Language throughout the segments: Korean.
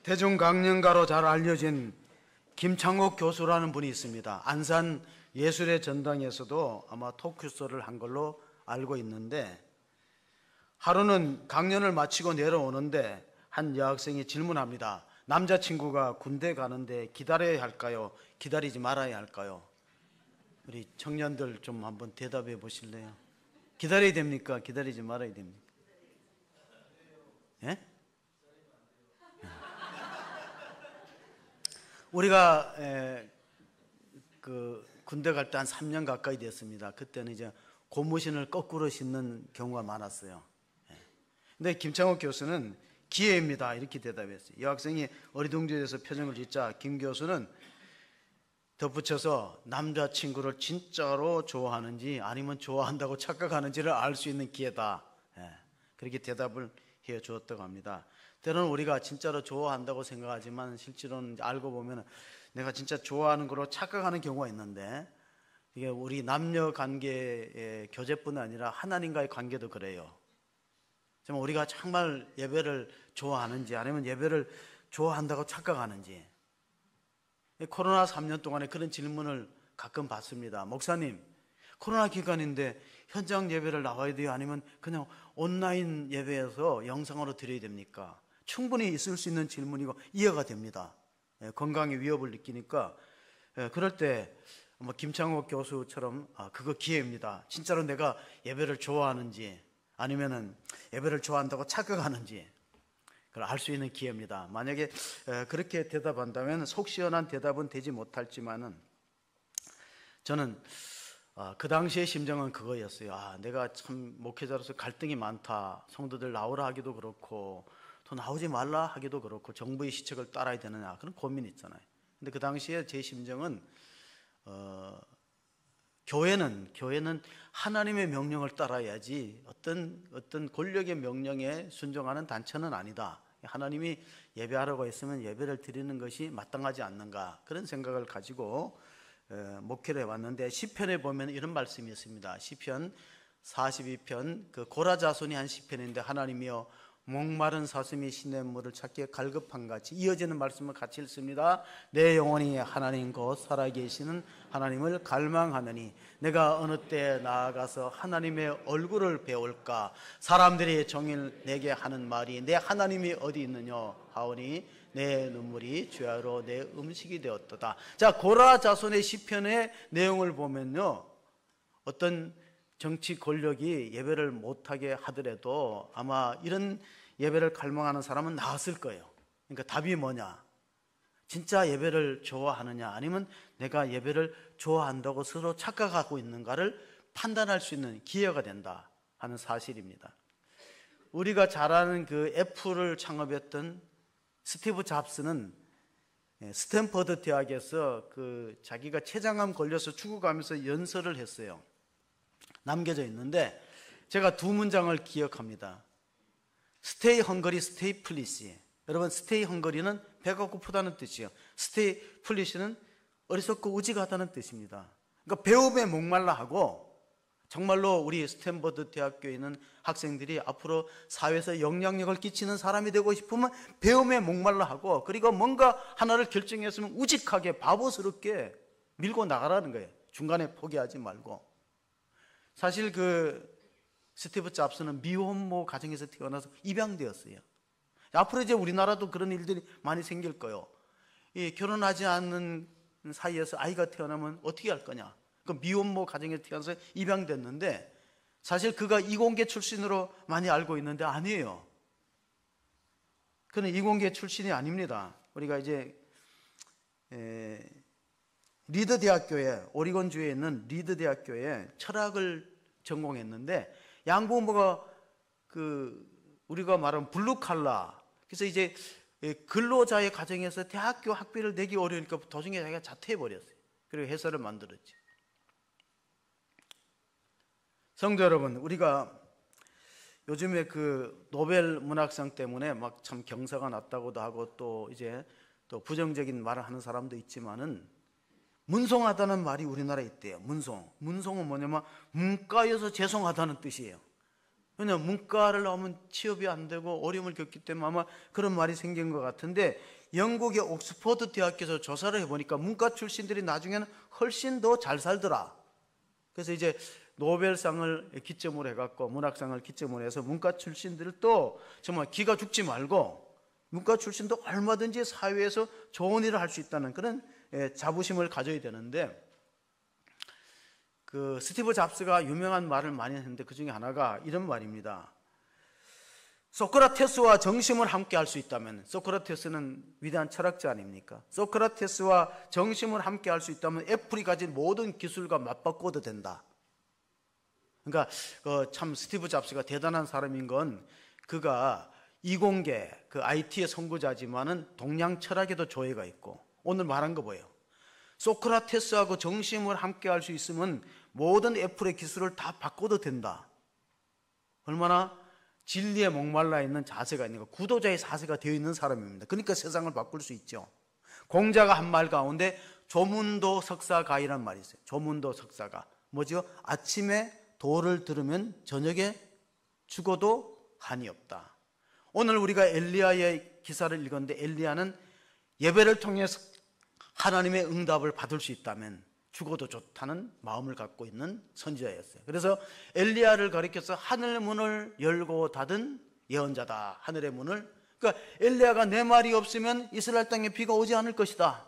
대중강연가로 잘 알려진 김창옥 교수라는 분이 있습니다. 안산 예술의 전당에서도 아마 토크쇼를 한 걸로 알고 있는데, 하루는 강연을 마치고 내려오는데 한 여학생이 질문합니다. 남자친구가 군대 가는데 기다려야 할까요? 기다리지 말아야 할까요? 우리 청년들 좀 한번 대답해 보실래요? 기다려야 됩니까? 기다리지 말아야 됩니까? 예? 우리가 그 군대 갈 때 한 3년 가까이 됐습니다. 그때는 이제 고무신을 거꾸로 신는 경우가 많았어요. 근데 김창옥 교수는 기회입니다 이렇게 대답했어요. 여학생이 어리둥절해서 표정을 짓자 김 교수는 덧붙여서 남자친구를 진짜로 좋아하는지 아니면 좋아한다고 착각하는지를 알 수 있는 기회다, 그렇게 대답을 해 주었다고 합니다. 때로는 우리가 진짜로 좋아한다고 생각하지만 실제로는 알고 보면 내가 진짜 좋아하는 거로 착각하는 경우가 있는데, 이게 우리 남녀 관계의 교제뿐 아니라 하나님과의 관계도 그래요. 정말 우리가 정말 예배를 좋아하는지 아니면 예배를 좋아한다고 착각하는지. 코로나 3년 동안에 그런 질문을 가끔 받습니다. 목사님, 코로나 기간인데 현장 예배를 나와야 돼요? 아니면 그냥 온라인 예배에서 영상으로 드려야 됩니까? 충분히 있을 수 있는 질문이고 이해가 됩니다. 건강의 위협을 느끼니까. 그럴 때 김창옥 교수처럼 그거 기회입니다. 진짜로 내가 예배를 좋아하는지 아니면은 예배를 좋아한다고 착각하는지 그걸 알 수 있는 기회입니다. 만약에 그렇게 대답한다면 속 시원한 대답은 되지 못할지만은 저는 그 당시의 심정은 그거였어요. 내가 참 목회자로서 갈등이 많다. 성도들 나오라 하기도 그렇고 또 나오지 말라 하기도 그렇고 정부의 시책을 따라야 되느냐 그런 고민이 있잖아요. 근데 그 당시에 제 심정은 교회는 하나님의 명령을 따라야지 어떤 권력의 명령에 순종하는 단체는 아니다. 하나님이 예배하라고 했으면 예배를 드리는 것이 마땅하지 않는가 그런 생각을 가지고 목회를 해왔는데, 시편에 보면 이런 말씀이 있습니다. 시편 42편 그 고라 자손이 한 시편인데, 하나님이여 목마른 사슴이 시냇물을 찾기에 갈급한 같이, 이어지는 말씀을 같이 읽습니다. 내 영혼이 하나님 곧 살아계시는 하나님을 갈망하느니 내가 어느 때 나아가서 하나님의 얼굴을 배울까? 사람들이 종일 내게 하는 말이 내 하나님이 어디 있느냐 하오니 내 눈물이 주야로 내 음식이 되었도다. 자, 고라 자손의 시편의 내용을 보면요, 어떤 정치 권력이 예배를 못하게 하더라도 아마 이런 예배를 갈망하는 사람은 나왔을 거예요. 그러니까 답이 뭐냐? 진짜 예배를 좋아하느냐 아니면 내가 예배를 좋아한다고 스스로 착각하고 있는가를 판단할 수 있는 기회가 된다 하는 사실입니다. 우리가 잘 아는 그 애플을 창업했던 스티브 잡스는 스탠퍼드 대학에서 그 자기가 췌장암 걸려서 죽어가면서 연설을 했어요. 남겨져 있는데 제가 두 문장을 기억합니다. Stay hungry, stay foolish. 여러분, stay hungry는 배가 고프다는 뜻이에요. stay foolish는 어리석고 우직하다는 뜻입니다. 그러니까 배움에 목말라 하고, 정말로 우리 스탠퍼드 대학교에 있는 학생들이 앞으로 사회에서 영향력을 끼치는 사람이 되고 싶으면 배움에 목말라 하고, 그리고 뭔가 하나를 결정했으면 우직하게 바보스럽게 밀고 나가라는 거예요. 중간에 포기하지 말고. 사실 그 스티브 잡스는 미혼모 가정에서 태어나서 입양되었어요. 앞으로 이제 우리나라도 그런 일들이 많이 생길 거예요. 이 결혼하지 않는 사이에서 아이가 태어나면 어떻게 할 거냐? 그 미혼모 가정에서 태어나서 입양됐는데, 사실 그가 이공계 출신으로 많이 알고 있는데 아니에요. 그는 이공계 출신이 아닙니다. 우리가 이제 리드 대학교에, 오리곤주에 있는 리드 대학교에 철학을 전공했는데, 양부모가 우리가 말하는 블루칼라, 그래서 이제 근로자의 가정에서 대학교 학비를 내기 어려우니까 도중에 자기가 자퇴해버렸어요. 그리고 회사를 만들었지. 성도 여러분, 우리가 요즘에 그 노벨 문학상 때문에 막 참 경사가 났다고도 하고 또 이제 또 부정적인 말을 하는 사람도 있지만은, 문송하다는 말이 우리나라에 있대요. 문송은 뭐냐면 문과여서 죄송하다는 뜻이에요. 왜냐하면 문과를 나오면 취업이 안 되고 어려움을 겪기 때문에 아마 그런 말이 생긴 것 같은데, 영국의 옥스퍼드 대학교에서 조사를 해보니까 문과 출신들이 나중에는 훨씬 더 잘 살더라. 그래서 이제 노벨상을 기점으로 해갖고, 문학상을 기점으로 해서 문과 출신들도 정말 기가 죽지 말고 문과 출신도 얼마든지 사회에서 좋은 일을 할 수 있다는 그런 자부심을 가져야 되는데, 그 스티브 잡스가 유명한 말을 많이 했는데 그 중에 하나가 이런 말입니다. 소크라테스와 정심을 함께 할 수 있다면, 소크라테스는 위대한 철학자 아닙니까? 소크라테스와 정심을 함께 할 수 있다면 애플이 가진 모든 기술과 맞바꿔도 된다. 그러니까 참 스티브 잡스가 대단한 사람인 건, 그가 이공계 그 IT의 선구자지만은 동양 철학에도 조예가 있고, 오늘 말한 거 뭐예요? 소크라테스하고 정심을 함께 할 수 있으면 모든 애플의 기술을 다 바꿔도 된다. 얼마나 진리에 목말라 있는 자세가 있는 거, 구도자의 자세가 되어 있는 사람입니다. 그러니까 세상을 바꿀 수 있죠. 공자가 한 말 가운데 조문도 석사가이란 말이 있어요. 조문도 석사가 뭐죠? 아침에 도를 들으면 저녁에 죽어도 한이 없다. 오늘 우리가 엘리야의 기사를 읽었는데, 엘리야는 예배를 통해서 하나님의 응답을 받을 수 있다면 죽어도 좋다는 마음을 갖고 있는 선지자였어요. 그래서 엘리야를 가리켜서 하늘 문을 열고 닫은 예언자다. 하늘의 문을. 그러니까 엘리야가 내 말이 없으면 이스라엘 땅에 비가 오지 않을 것이다.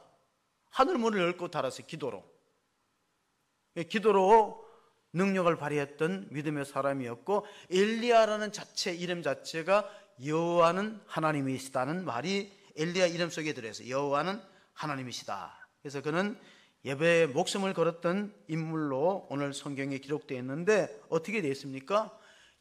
하늘 문을 열고 닫았어요. 기도로. 기도로 능력을 발휘했던 믿음의 사람이었고, 엘리야라는 이름 자체가 여호와는 하나님이시다는 말이 엘리야 이름 속에 들어있어요. 여호와는 하나님이시다. 그래서 그는 예배에 목숨을 걸었던 인물로 오늘 성경에 기록되어 있는데, 어떻게 되어 있습니까?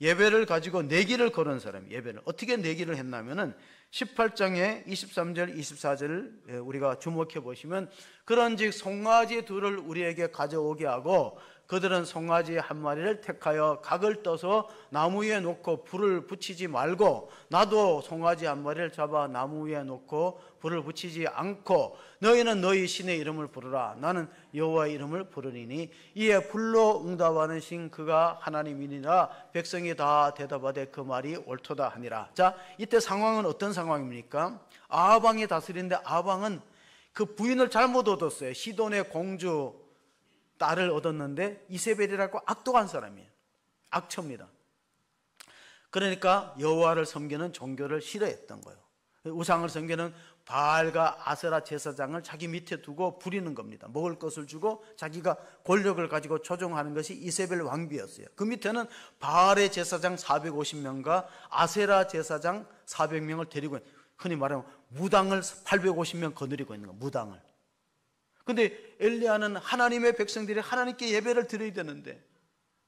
예배를 가지고 내기를 걸은 사람, 예배를 어떻게 내기를 했냐면은 18장에 23절 24절을 우리가 주목해 보시면, 그런즉 송아지 둘을 우리에게 가져오게 하고 그들은 송아지 한 마리를 택하여 각을 떠서 나무 위에 놓고 불을 붙이지 말고, 나도 송아지 한 마리를 잡아 나무 위에 놓고 불을 붙이지 않고, 너희는 너희 신의 이름을 부르라. 나는 여호와의 이름을 부르리니 이에 불로 응답하는 신 그가 하나님이니라. 백성이 다 대답하되 그 말이 옳도다 하니라. 자, 이때 상황은 어떤 상황입니까? 아방이 다스리는데, 아방은 그 부인을 잘못 얻었어요. 시돈의 공주 딸을 얻었는데 이세벨이라고 악독한 사람이에요. 악처입니다. 그러니까 여호와를 섬기는 종교를 싫어했던 거예요. 우상을 섬기는 바알과 아세라 제사장을 자기 밑에 두고 부리는 겁니다. 먹을 것을 주고 자기가 권력을 가지고 조종하는 것이 이세벨 왕비였어요. 그 밑에는 바알의 제사장 450명과 아세라 제사장 400명을 데리고, 흔히 말하면 무당을 850명 거느리고 있는 거예요. 무당을. 근데 엘리야는 하나님의 백성들이 하나님께 예배를 드려야 되는데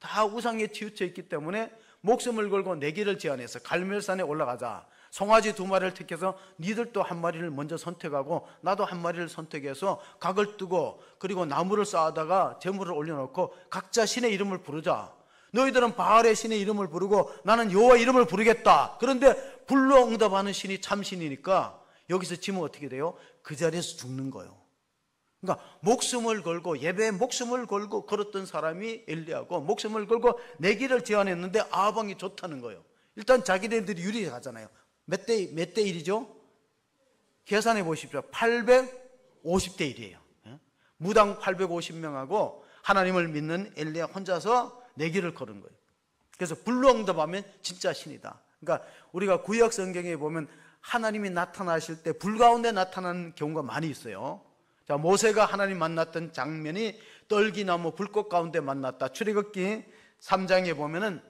다 우상에 치우쳐 있기 때문에 목숨을 걸고 내기를 제안해서 갈멜산에 올라가자. 송아지 2마리를 택해서 니들도 한 마리를 먼저 선택하고 나도 한 마리를 선택해서 각을 뜨고, 그리고 나무를 쌓아다가 제물을 올려놓고 각자 신의 이름을 부르자. 너희들은 바알의 신의 이름을 부르고 나는 여호와 이름을 부르겠다. 그런데 불로 응답하는 신이 참신이니까 여기서 지면 어떻게 돼요? 그 자리에서 죽는 거예요. 그러니까 목숨을 걸고, 예배에 목숨을 걸고 걸었던 사람이 엘리야고, 목숨을 걸고 내기를 제안했는데 아방이 좋다는 거예요. 일단 자기네들이 유리하잖아요. 몇 대 1이죠? 계산해 보십시오. 850대 1이에요. 무당 850명하고 하나님을 믿는 엘리야 혼자서 내기를 거는 거예요. 그래서 불로 응답하면 진짜 신이다. 그러니까 우리가 구약 성경에 보면 하나님이 나타나실 때 불 가운데 나타나는 경우가 많이 있어요. 자, 모세가 하나님 만났던 장면이 떨기나무 불꽃 가운데 만났다. 출애굽기 3장에 보면은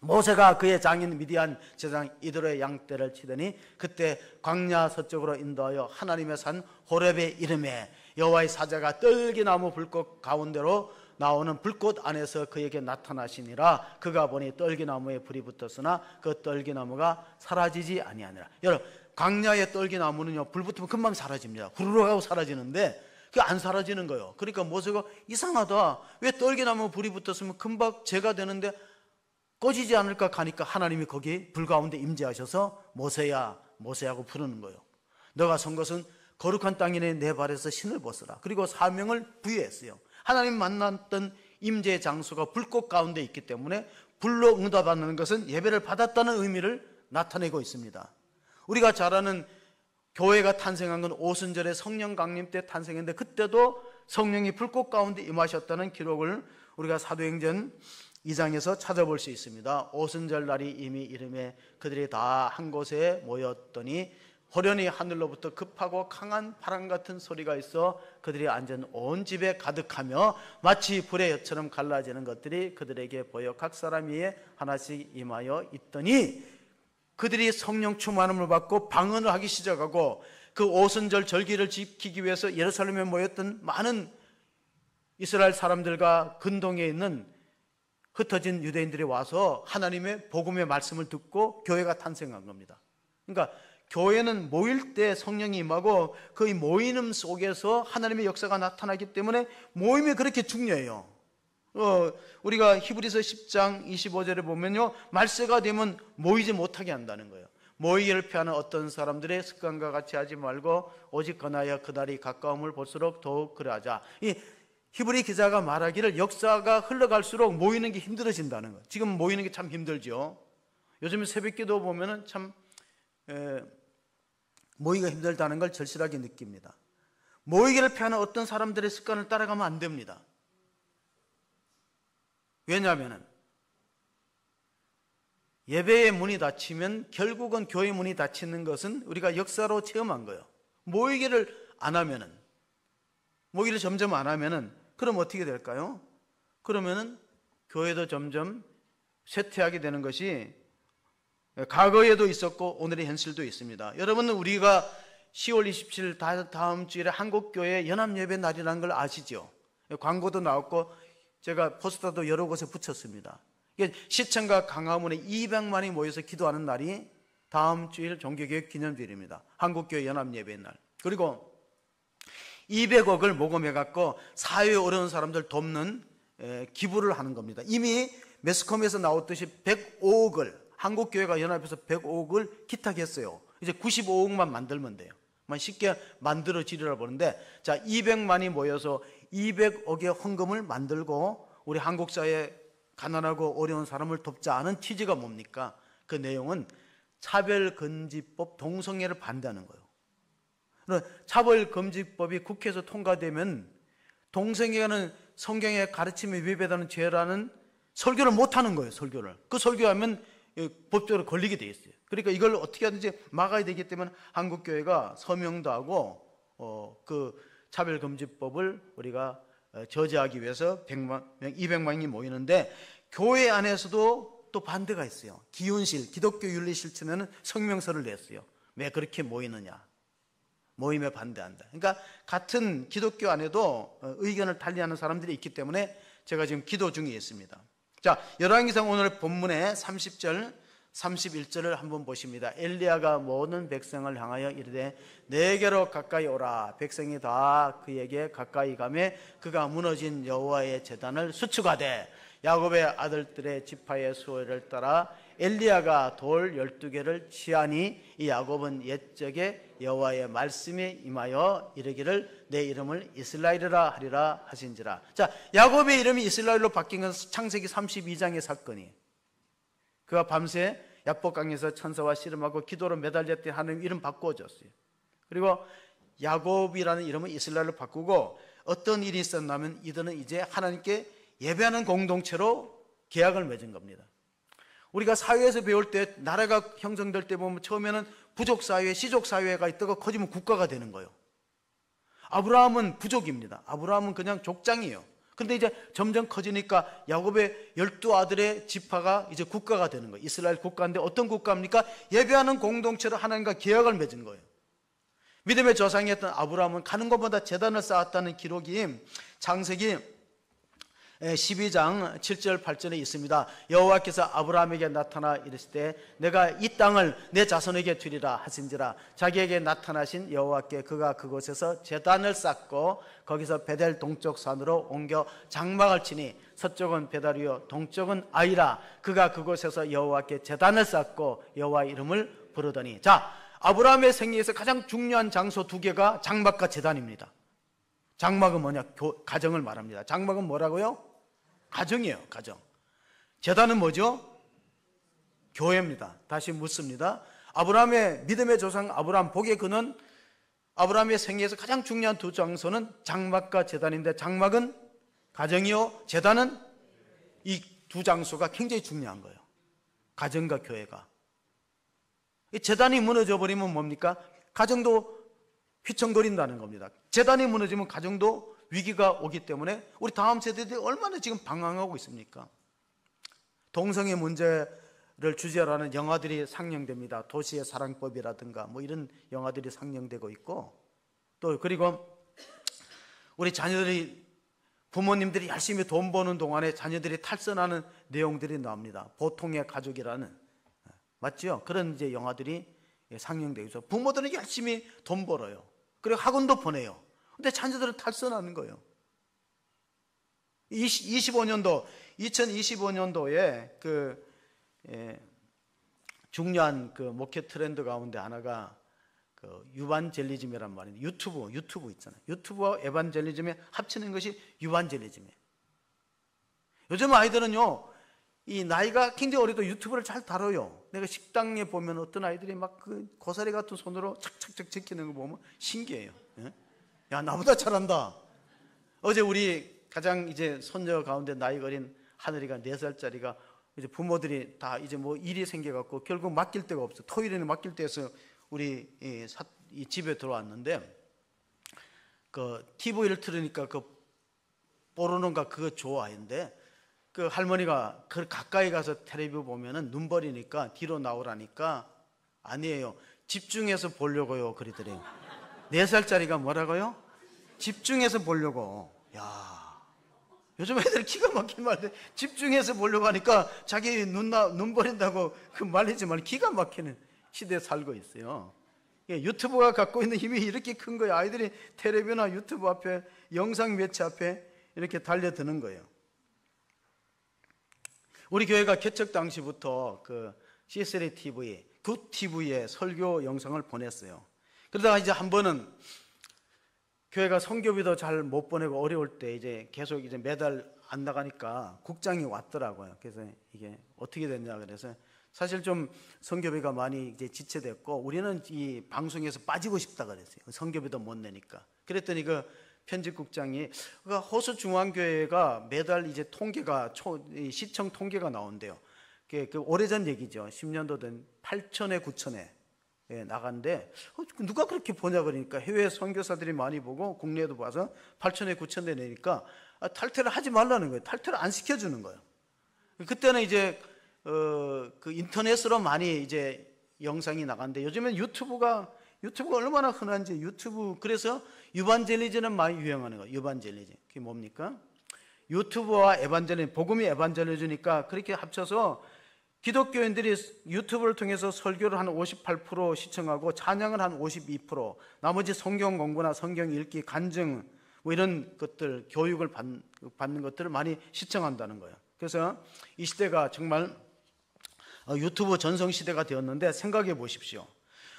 모세가 그의 장인 미디안 제사장 이드로의 양떼를 치더니 그때 광야 서쪽으로 인도하여 하나님의 산 호렙의 이름에 여호와의 사자가 떨기나무 불꽃 가운데로 나오는 불꽃 안에서 그에게 나타나시니라. 그가 보니 떨기나무에 불이 붙었으나 그 떨기나무가 사라지지 아니하니라. 여러분, 광야의 떨기나무는요, 불 붙으면 금방 사라집니다. 후루룩 하고 사라지는데 그게 안 사라지는 거예요. 그러니까 모세가 이상하다. 왜 떨기나무 불이 붙었으면 금방 재가 되는데 꺼지지 않을까 하니까 하나님이 거기 불 가운데 임재하셔서 모세야, 모세하고 부르는 거예요. 너가 선 것은 거룩한 땅이네. 내 발에서 신을 벗으라. 그리고 사명을 부여했어요. 하나님 만났던 임재 장소가 불꽃 가운데 있기 때문에 불로 응답하는 것은 예배를 받았다는 의미를 나타내고 있습니다. 우리가 잘 아는 교회가 탄생한 건 오순절에 성령 강림 때 탄생했는데, 그때도 성령이 불꽃 가운데 임하셨다는 기록을 우리가 사도행전 2장에서 찾아볼 수 있습니다. 오순절 날이 이미 이름에 그들이 다 한 곳에 모였더니 호련히 하늘로부터 급하고 강한 바람 같은 소리가 있어 그들이 앉은 온 집에 가득하며 마치 불의 엿처럼 갈라지는 것들이 그들에게 보여 각 사람 위에 하나씩 임하여 있더니, 그들이 성령 충만함을 받고 방언을 하기 시작하고, 그 오순절 절기를 지키기 위해서 예루살렘에 모였던 많은 이스라엘 사람들과 근동에 있는 흩어진 유대인들이 와서 하나님의 복음의 말씀을 듣고 교회가 탄생한 겁니다. 그러니까 교회는 모일 때 성령이 임하고 그 모이는 속에서 하나님의 역사가 나타나기 때문에 모임이 그렇게 중요해요. 우리가 히브리서 10장 25절에 보면요, 말세가 되면 모이지 못하게 한다는 거예요. 모이기를 피하는 어떤 사람들의 습관과 같이 하지 말고 오직 권하여 그날이 가까움을 볼수록 더욱 그러하자. 이 히브리 기자가 말하기를 역사가 흘러갈수록 모이는 게 힘들어진다는 거예요. 지금 모이는 게 참 힘들죠. 요즘 새벽기도 보면은 참 모이기가 힘들다는 걸 절실하게 느낍니다. 모이기를 피하는 어떤 사람들의 습관을 따라가면 안 됩니다. 왜냐하면 예배의 문이 닫히면 결국은 교회 문이 닫히는 것은 우리가 역사로 체험한 거예요. 모이기를 안 하면은, 모이기를 점점 안 하면은, 그럼 어떻게 될까요? 그러면은 교회도 점점 쇠퇴하게 되는 것이 과거에도 있었고 오늘의 현실도 있습니다. 여러분은 우리가 10월 27일 다음 주일에 한국교회 연합예배 날이라는 걸 아시죠? 광고도 나왔고 제가 포스터도 여러 곳에 붙였습니다. 시청과 강화문에 200만이 모여서 기도하는 날이 다음 주일 종교개혁 기념주일입니다. 한국교회 연합예배 날. 그리고 200억을 모금해갖고 사회에 어려운 사람들 돕는 기부를 하는 겁니다. 이미 매스컴에서 나왔듯이 105억을, 한국교회가 연합해서 105억을 기탁했어요. 이제 95억만 만들면 돼요. 쉽게 만들어지리라 보는데, 자, 200만이 모여서 200억의 헌금을 만들고 우리 한국 사회 가난하고 어려운 사람을 돕자 하는 취지가 뭡니까? 그 내용은 차별금지법 동성애를 반대하는 거예요. 차별금지법이 국회에서 통과되면 동성애는 성경의 가르침에 위배되는 죄라는 설교를 못하는 거예요. 설교를. 그 설교하면 법적으로 걸리게 돼 있어요. 그러니까 이걸 어떻게 하든지 막아야 되기 때문에 한국교회가 서명도 하고 그 차별금지법을 우리가 저지하기 위해서 200만이 모이는데, 교회 안에서도 또 반대가 있어요. 기윤실, 기독교 윤리실천에는 성명서를 냈어요. 왜 그렇게 모이느냐? 모임에 반대한다. 그러니까 같은 기독교 안에도 의견을 달리하는 사람들이 있기 때문에 제가 지금 기도 중에 있습니다. 자, 열왕기상 오늘 본문의 30절 31절을 한번 보십니다. 엘리야가 모든 백성을 향하여 이르되 내게로 가까이 오라. 백성이 다 그에게 가까이 가매 그가 무너진 여호와의 제단을 수축하되 야곱의 아들들의 지파의 수호를 따라 엘리야가 돌 12개를 취하니 이 야곱은 옛적에 여호와의 말씀에 임하여 이르기를 내 이름을 이스라엘이라 하리라 하신지라. 자, 야곱의 이름이 이스라엘로 바뀐 것은 창세기 32장의 사건이에요. 그가 밤새 야복강에서 천사와 씨름하고 기도로 매달렸더니 하나님 이름 바꿔줬어요. 그리고 야곱이라는 이름을 이스라엘로 바꾸고 어떤 일이 있었냐면 이들은 이제 하나님께 예배하는 공동체로 계약을 맺은 겁니다. 우리가 사회에서 배울 때 나라가 형성될 때 보면 처음에는 부족사회, 시족사회가 있다가 커지면 국가가 되는 거예요. 아브라함은 부족입니다. 아브라함은 그냥 족장이에요. 근데 이제 점점 커지니까 야곱의 12아들의 지파가 이제 국가가 되는 거예요. 이스라엘 국가인데 어떤 국가입니까? 예배하는 공동체로 하나님과 계약을 맺은 거예요. 믿음의 조상이었던 아브라함은 가는 것보다 제단을 쌓았다는 기록이 창세기 12장 7절 8절에 있습니다. 여호와께서 아브라함에게 나타나 이르실 때 내가 이 땅을 내 자손에게 주리라 하신지라. 자기에게 나타나신 여호와께 그가 그곳에서 제단을 쌓고 거기서 베델 동쪽 산으로 옮겨 장막을 치니 서쪽은 베델이요 동쪽은 아이라. 그가 그곳에서 여호와께 제단을 쌓고 여호와 이름을 부르더니. 자, 아브라함의 생애에서 가장 중요한 장소 두 개가 장막과 제단입니다. 장막은 뭐냐? 가정을 말합니다. 장막은 뭐라고요? 가정이에요. 가정. 제단은 뭐죠? 교회입니다. 다시 묻습니다. 아브라함의 믿음의 조상 아브라함 복의 근원, 아브라함의 생애에서 가장 중요한 두 장소는 장막과 제단인데, 장막은 가정이요, 제단은 이 두 장소가 굉장히 중요한 거예요. 가정과 교회가. 제단이 무너져 버리면 뭡니까? 가정도 휘청거린다는 겁니다. 제단이 무너지면 가정도 위기가 오기 때문에 우리 다음 세대들이 얼마나 지금 방황하고 있습니까? 동성애 문제를 주제로 하는 영화들이 상영됩니다. 도시의 사랑법이라든가 뭐 이런 영화들이 상영되고 있고, 또 그리고 우리 자녀들이, 부모님들이 열심히 돈 버는 동안에 자녀들이 탈선하는 내용들이 나옵니다. 보통의 가족이라는, 맞죠? 그런 이제 영화들이 상영되고 있어요. 부모들은 열심히 돈 벌어요. 그리고 학원도 보내요. 근데 자녀들은 탈선하는 거예요. 2025년도에 중요한 그 목회 트렌드 가운데 하나가 그 유반젤리즘이란 말이에요. 유튜브 있잖아요. 유튜브와 에반젤리즘에 합치는 것이 유반젤리즘이에요. 요즘 아이들은요, 이 나이가 굉장히 어려도 유튜브를 잘 다뤄요. 내가 식당에 보면 어떤 아이들이 막 그 고사리 같은 손으로 착착착 제끼는 거 보면 신기해요. 야, 나보다 잘한다. 어제 우리 가장 이제 손녀 가운데 나이 어린 하늘이가 4살짜리가 이제 부모들이 다 이제 뭐 일이 생겨갖고 결국 맡길 데가 없어. 토요일에는 맡길 데에서 우리 이 집에 들어왔는데, 그 TV를 틀으니까 그 뽀로로인가 그거 좋아하는데, 그 할머니가 그 가까이 가서 텔레비 보면은 눈 버리니까 뒤로 나오라니까, 아니에요, 집중해서 보려고요 그러더래요. 4살짜리가 뭐라고요? 집중해서 보려고. 야, 요즘 애들 기가 막힌 말인데, 집중해서 보려고 하니까 자기 눈 버린다고 그 말리지 말고 기가 막히는 시대에 살고 있어요. 유튜브가 갖고 있는 힘이 이렇게 큰 거예요. 아이들이 텔레비나 유튜브 앞에, 영상 매체 앞에 이렇게 달려드는 거예요. 우리 교회가 개척 당시부터 그 C3 TV, 굿 TV에 설교 영상을 보냈어요. 그러다가 이제 한 번은 교회가 선교비도 잘 못 보내고 어려울 때 이제 계속 이제 매달 안 나가니까 국장이 왔더라고요. 그래서 이게 어떻게 됐냐 그래서, 사실 좀 선교비가 많이 이제 지체됐고 우리는 이 방송에서 빠지고 싶다 그랬어요. 선교비도 못 내니까. 그랬더니 그 편집국장이, 호수 중앙교회가 매달 이제 통계가 시청 통계가 나온대요. 그 오래전 얘기죠. 10년도 된 8천회 9천회 나간데, 누가 그렇게 보냐 그러니까 해외 선교사들이 많이 보고 국내에도 봐서 8천회 9천회 내니까 탈퇴를 하지 말라는 거예요. 탈퇴를 안 시켜주는 거예요. 그때는 이제 그 인터넷으로 많이 이제 영상이 나간데, 요즘엔 유튜브가 얼마나 흔한지. 유튜브, 그래서 유반젤리즘은 많이 유행하는 거예요. 유반젤리즘. 그게 뭡니까? 유튜브와 에반젤리즘, 복음이 에반젤리즘이니까 그렇게 합쳐서 기독교인들이 유튜브를 통해서 설교를 한 58% 시청하고 찬양을 한 52%, 나머지 성경 공부나 성경 읽기, 간증 뭐 이런 것들, 교육을 받는 것들을 많이 시청한다는 거예요. 그래서 이 시대가 정말 유튜브 전성 시대가 되었는데, 생각해 보십시오.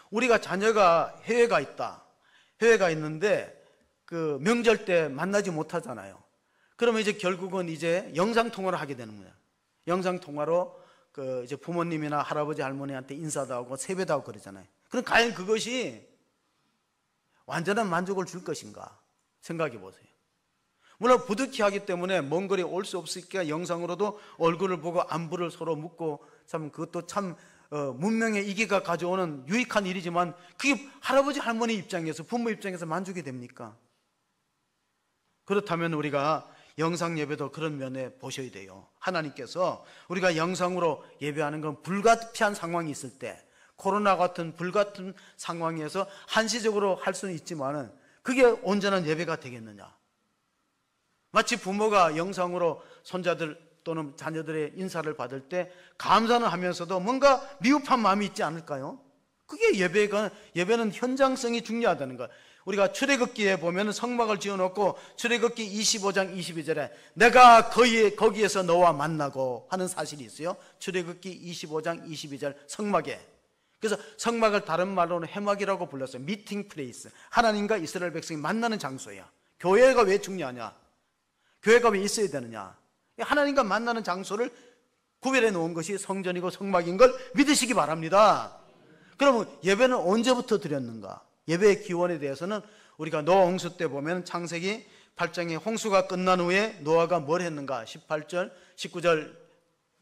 우리가 자녀가 해외가 있다. 해외가 있는데 그 명절 때 만나지 못하잖아요. 그러면 이제 결국은 이제 영상 통화를 하게 되는 거예요. 영상 통화로 그 이제 부모님이나 할아버지 할머니한테 인사도 하고 세배도 하고 그러잖아요. 그럼 과연 그것이 완전한 만족을 줄 것인가 생각해 보세요. 물론 부득이하기 때문에 먼 거리 올 수 없으니까 영상으로도 얼굴을 보고 안부를 서로 묻고, 참 그것도 참 문명의 이기가 가져오는 유익한 일이지만, 그게 할아버지 할머니 입장에서, 부모 입장에서 만족이 됩니까? 그렇다면 우리가 영상 예배도 그런 면에 보셔야 돼요. 하나님께서 우리가 영상으로 예배하는 건 불가피한 상황이 있을 때, 코로나 같은 불같은 상황에서 한시적으로 할 수는 있지만은 그게 온전한 예배가 되겠느냐? 마치 부모가 영상으로 손자들 또는 자녀들의 인사를 받을 때 감사는 하면서도 뭔가 미흡한 마음이 있지 않을까요? 그게 예배는 현장성이 중요하다는 거예요. 우리가 출애굽기에 보면 성막을 지어놓고 출애굽기 25장 22절에 내가 거기에서 너와 만나고 하는 사실이 있어요. 출애굽기 25장 22절 성막에. 그래서 성막을 다른 말로는 회막이라고 불렀어요. 미팅 플레이스. 하나님과 이스라엘 백성이 만나는 장소예요. 교회가 왜 중요하냐? 교회가 왜 있어야 되느냐? 하나님과 만나는 장소를 구별해 놓은 것이 성전이고 성막인 걸 믿으시기 바랍니다. 그러면 예배는 언제부터 드렸는가? 예배의 기원에 대해서는 우리가 노아 홍수 때 보면 창세기 8장에 홍수가 끝난 후에 노아가 뭘 했는가? 18절, 19절,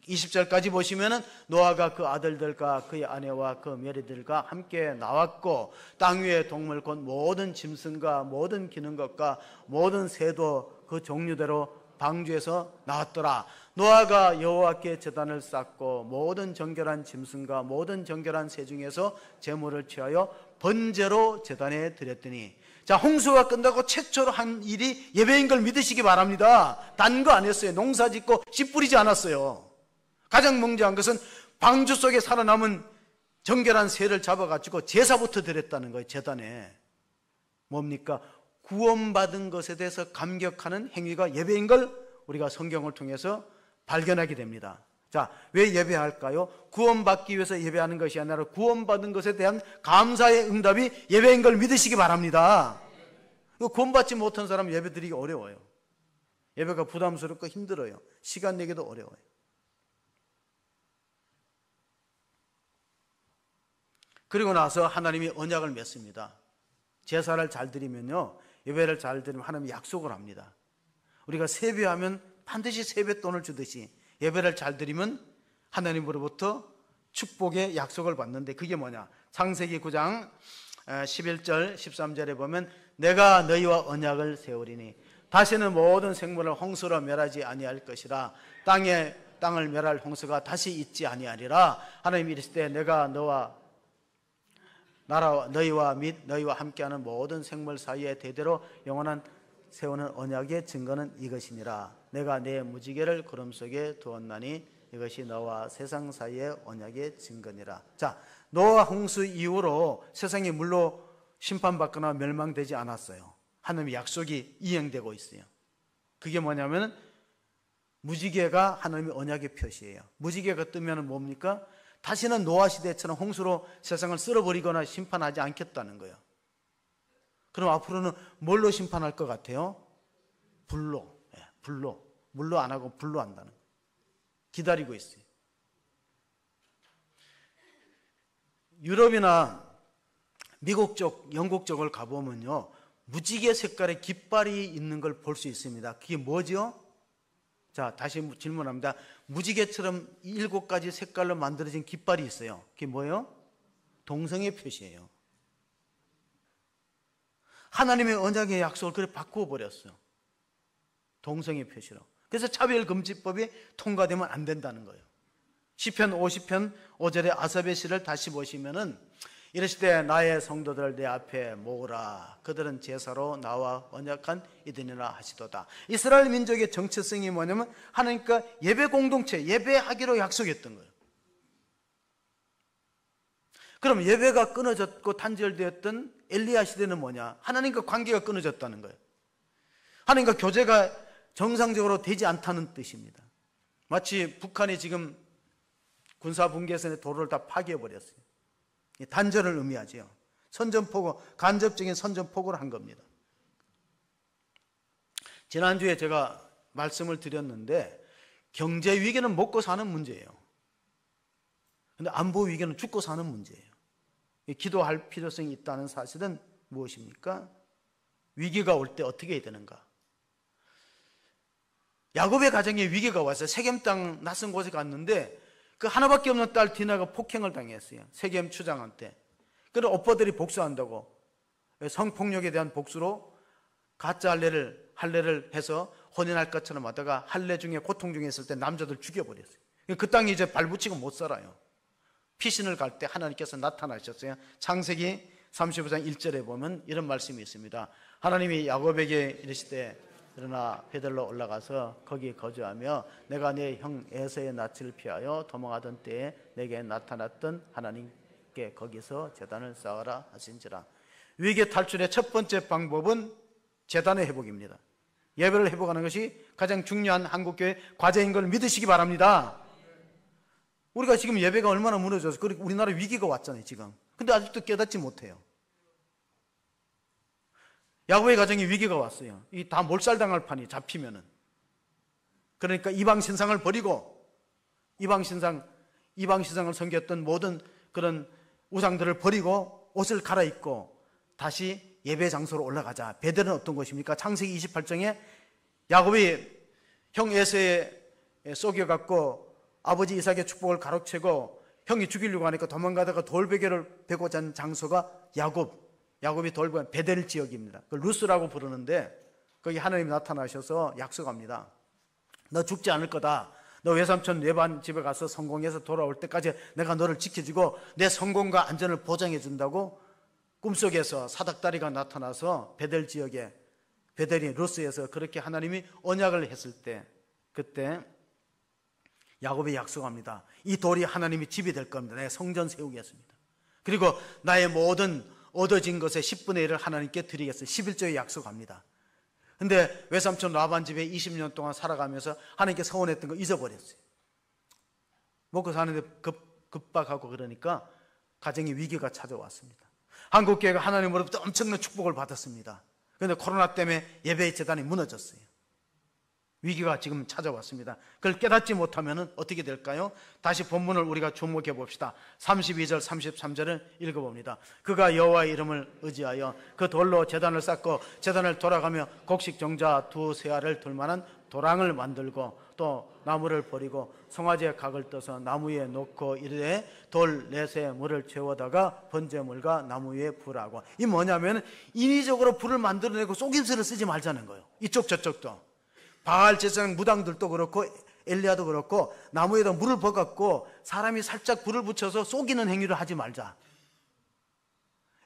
20절까지 보시면은 노아가 그 아들들과 그의 아내와 그 며느리들과 함께 나왔고 땅 위의 동물 곧 모든 짐승과 모든 기는 것과 모든 새도 그 종류대로 방주에서 나왔더라. 노아가 여호와께 제단을 쌓고 모든 정결한 짐승과 모든 정결한 새 중에서 제물을 취하여 번제로 제단에 드렸더니, 자, 홍수가 끝나고 최초로 한 일이 예배인 걸 믿으시기 바랍니다. 단 거 안 했어요. 농사 짓고 씨 뿌리지 않았어요. 가장 문제한 것은 방주 속에 살아남은 정결한 새를 잡아가지고 제사부터 드렸다는 거예요. 제단에. 뭡니까? 구원받은 것에 대해서 감격하는 행위가 예배인 걸 우리가 성경을 통해서 발견하게 됩니다. 자, 왜 예배할까요? 구원받기 위해서 예배하는 것이 아니라 구원받은 것에 대한 감사의 응답이 예배인 걸 믿으시기 바랍니다. 구원받지 못한 사람은 예배 드리기 어려워요. 예배가 부담스럽고 힘들어요. 시간 내기도 어려워요. 그리고 나서 하나님이 언약을 맺습니다. 제사를 잘 드리면요, 예배를 잘 드리면 하나님이 약속을 합니다. 우리가 세배하면 반드시 세뱃돈을 주듯이 예배를 잘 드리면 하나님으로부터 축복의 약속을 받는데, 그게 뭐냐? 창세기 9장 11절 13절에 보면 내가 너희와 언약을 세우리니 다시는 모든 생물을 홍수로 멸하지 아니할 것이라. 땅을 멸할 홍수가 다시 있지 아니하리라. 하나님이 이르시되 내가 너희와 및 너희와 함께하는 모든 생물 사이에 대대로 영원한 세우는 언약의 증거는 이것이니라. 내가 내 무지개를 구름 속에 두었나니 이것이 너와 세상 사이의 언약의 증거니라. 자, 노아 홍수 이후로 세상이 물로 심판받거나 멸망되지 않았어요. 하나님의 약속이 이행되고 있어요. 그게 뭐냐면 무지개가 하나님의 언약의 표시예요. 무지개가 뜨면 뭡니까? 다시는 노아 시대처럼 홍수로 세상을 쓸어버리거나 심판하지 않겠다는 거예요. 그럼 앞으로는 뭘로 심판할 것 같아요? 불로. 불로. 물로 안 하고 불로 한다는 거예요. 기다리고 있어요. 유럽이나 미국 쪽, 영국 쪽을 가보면요, 무지개 색깔의 깃발이 있는 걸 볼 수 있습니다. 그게 뭐죠? 자, 다시 질문합니다. 무지개처럼 7가지 색깔로 만들어진 깃발이 있어요. 그게 뭐예요? 동성애 표시예요. 하나님의 언약의 약속을 그래 바꾸어 버렸어요. 동성애 표시로. 그래서 차별금지법이 통과되면 안 된다는 거예요. 시편 50편 5절의 아사베 시를 다시 보시면은 이르시되 나의 성도들을 내 앞에 모으라. 그들은 제사로 나와 언약한 이들이라 하시도다. 이스라엘 민족의 정체성이 뭐냐면 하나님과 예배 공동체, 예배하기로 약속했던 거예요. 그럼 예배가 끊어졌고 단절되었던 엘리야 시대는 뭐냐? 하나님과 관계가 끊어졌다는 거예요. 하나님과 교제가 정상적으로 되지 않다는 뜻입니다. 마치 북한이 지금 군사분계선의 도로를 다 파괴해버렸어요. 단절을 의미하죠. 선전포고, 간접적인 선전포고를 한 겁니다. 지난주에 제가 말씀을 드렸는데 경제 위기는 먹고 사는 문제예요. 그런데 안보 위기는 죽고 사는 문제예요. 기도할 필요성이 있다는 사실은 무엇입니까? 위기가 올 때 어떻게 해야 되는가? 야곱의 가정에 위기가 왔어요. 세겜 땅 낯선 곳에 갔는데 그 하나밖에 없는 딸 디나가 폭행을 당했어요. 세겜 추장한테. 그래서 오빠들이 복수한다고 성폭력에 대한 복수로 가짜 할례를 해서 혼인할 것처럼 하다가 할례 중에 고통 중에 있을 때 남자들 죽여버렸어요. 그 땅이 이제 발붙이고 못 살아요. 피신을 갈 때 하나님께서 나타나셨어요. 창세기 35장 1절에 보면 이런 말씀이 있습니다. 하나님이 야곱에게 이르시되 그러나 베들로 올라가서 거기 거주하며 내가 내 형 에서의 낯을 피하여 도망하던 때에 내게 나타났던 하나님께 거기서 제단을 쌓아라 하신지라. 위기 탈출의 첫 번째 방법은 제단의 회복입니다. 예배를 회복하는 것이 가장 중요한 한국교회 과제인 걸 믿으시기 바랍니다. 우리가 지금 예배가 얼마나 무너져서 우리나라 위기가 왔잖아요 지금. 근데 아직도 깨닫지 못해요. 야곱의 가정에 위기가 왔어요. 이 다 몰살당할 판이 잡히면은. 그러니까 이방 신상을 버리고 이방신상을 섬겼던 모든 그런 우상들을 버리고 옷을 갈아입고 다시 예배 장소로 올라가자. 베델은 어떤 곳입니까? 창세기 28장에 야곱이 형 에서에 속여갖고 아버지 이삭의 축복을 가로채고 형이 죽이려고 하니까 도망가다가 돌베개를 베고 잔 장소가 야곱이 돌베개 베델 지역입니다. 그 루스라고 부르는데 거기 하나님이 나타나셔서 약속합니다. 너 죽지 않을 거다. 너 외삼촌 레반 집에 가서 성공해서 돌아올 때까지 내가 너를 지켜주고 내 성공과 안전을 보장해 준다고 꿈속에서 사닥다리가 나타나서 베델 지역에 베델이 루스에서 그렇게 하나님이 언약을 했을 때 그때 야곱이 약속합니다. 이 돌이 하나님이 집이 될 겁니다. 내가 성전 세우겠습니다. 그리고 나의 모든 얻어진 것의 10분의 1을 하나님께 드리겠어요. 11조에 약속합니다. 근데 외삼촌 라반 집에 20년 동안 살아가면서 하나님께 서원했던 거 잊어버렸어요. 먹고 사는데 급박하고 그러니까 가정의 위기가 찾아왔습니다. 한국교회가 하나님으로부터 엄청난 축복을 받았습니다. 그런데 코로나 때문에 예배의 재단이 무너졌어요. 위기가 지금 찾아왔습니다. 그걸 깨닫지 못하면 어떻게 될까요? 다시 본문을 우리가 주목해 봅시다. 32절 33절을 읽어봅니다. 그가 여호와의 이름을 의지하여 그 돌로 제단을 쌓고 제단을 돌아가며 곡식 종자 두세 알을 둘 만한 도랑을 만들고 또 나무를 버리고 송아지의 각을 떠서 나무 위에 놓고 이르되 돌 넷에 물을 채워다가 번제물과 나무 위에 불하고. 이 뭐냐면 인위적으로 불을 만들어내고 속임수를 쓰지 말자는 거예요. 이쪽 저쪽도 바알 제사장 무당들도 그렇고 엘리야도 그렇고 나무에다 물을 버갖고 사람이 살짝 불을 붙여서 속이는 행위를 하지 말자.